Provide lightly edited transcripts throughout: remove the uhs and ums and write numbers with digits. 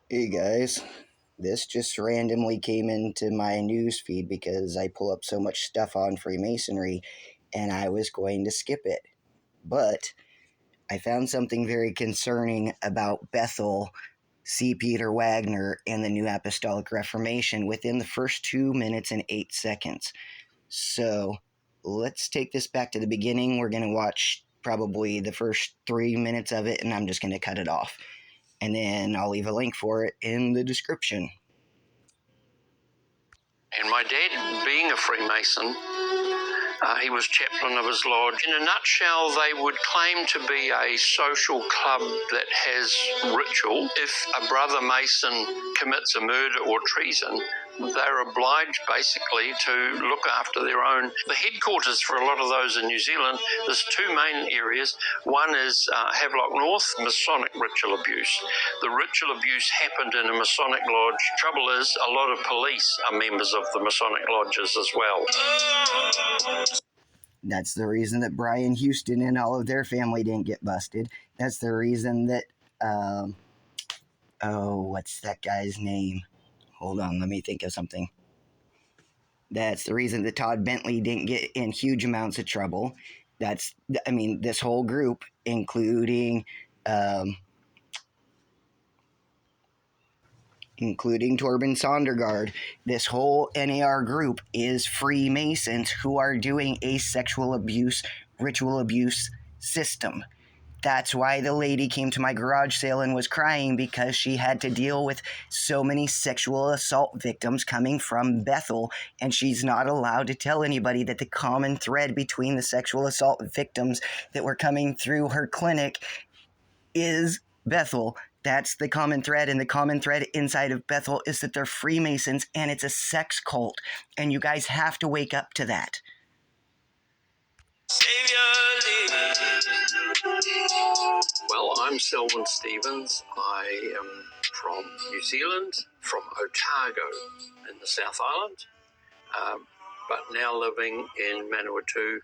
Hey guys, this just randomly came into my news feed because I pull up so much stuff on Freemasonry and I was going to skip it. But I found something very concerning about Bethel, C. Peter Wagner, and the New Apostolic Reformation within the first 2 minutes and 8 seconds. So let's take this back to the beginning. We're going to watch probably the first 3 minutes of it and I'm just going to cut it off. And then I'll leave a link for it in the description. And my dad, being a Freemason, he was chaplain of his lodge. In a nutshell, they would claim to be a social club that has ritual. If a brother Mason commits a murder or treason, they're obliged basically to look after their own. The headquarters for a lot of those in New Zealand, there's two main areas. One is Havelock North, Masonic ritual abuse. The ritual abuse happened in a Masonic lodge. Trouble is, a lot of police are members of the Masonic lodges as well. That's the reason that Brian Houston and all of their family didn't get busted. That's the reason that, what's that guy's name? Hold on, let me think of something. That's the reason that Todd Bentley didn't get in huge amounts of trouble. This whole group, including Torben Sondergaard, this whole NAR group is Freemasons who are doing a sexual abuse, ritual abuse system. That's why the lady came to my garage sale and was crying, because she had to deal with so many sexual assault victims coming from Bethel, and she's not allowed to tell anybody that the common thread between the sexual assault victims that were coming through her clinic is Bethel. That's the common thread, and the common thread inside of Bethel is that they're Freemasons and it's a sex cult, and you guys have to wake up to that. Well, I'm Selwyn Stevens. I am from New Zealand, from Otago in the South Island, but now living in Manawatu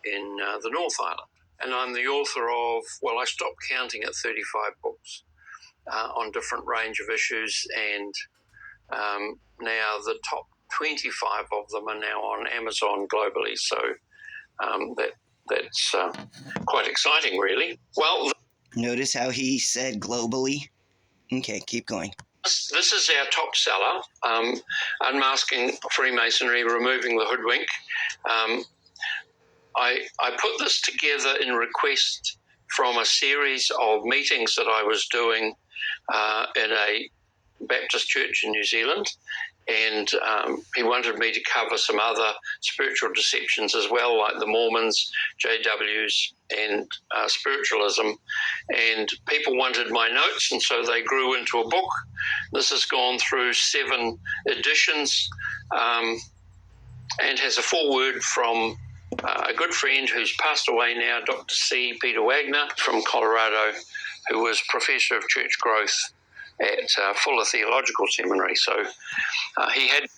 in the North Island. And I'm the author of, I stopped counting at 35 books on different range of issues, and now the top 25 of them are now on Amazon globally. So that's quite exciting, really. Well, notice how he said globally? Okay, keep going. This is our top seller, Unmasking Freemasonry, Removing the Hoodwink. I put this together in request from a series of meetings that I was doing in a Baptist church in New Zealand, and he wanted me to cover some other spiritual deceptions as well, like the Mormons, JWs, and spiritualism. And people wanted my notes, and so they grew into a book. This has gone through 7 editions and has a foreword from a good friend who's passed away now, Dr. C. Peter Wagner from Colorado, who was professor of church growth at Fuller Theological Seminary. So he had...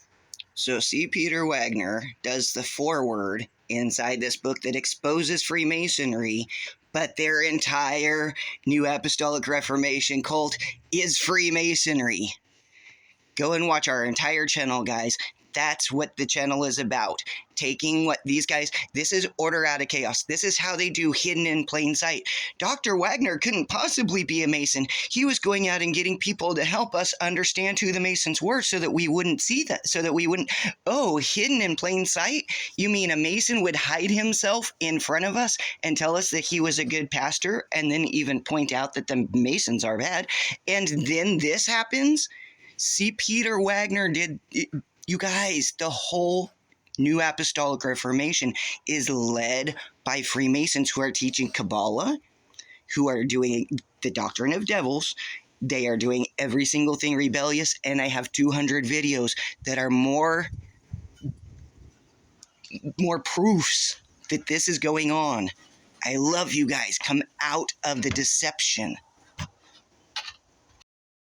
So C. Peter Wagner does the foreword inside this book that exposes Freemasonry, but their entire New Apostolic Reformation cult is Freemasonry. Go and watch our entire channel, guys. That's what the channel is about. Taking what these guys, this is order out of chaos. This is how they do hidden in plain sight. Dr. Wagner couldn't possibly be a Mason. He was going out and getting people to help us understand who the Masons were so that we wouldn't see that, so that we wouldn't, hidden in plain sight? You mean a Mason would hide himself in front of us and tell us that he was a good pastor and then even point out that the Masons are bad? And then this happens? See, Peter Wagner did... You guys, the whole New Apostolic Reformation is led by Freemasons who are teaching Kabbalah, who are doing the doctrine of devils. They are doing every single thing rebellious, and I have 200 videos that are more proofs that this is going on. I love you guys. Come out of the deception.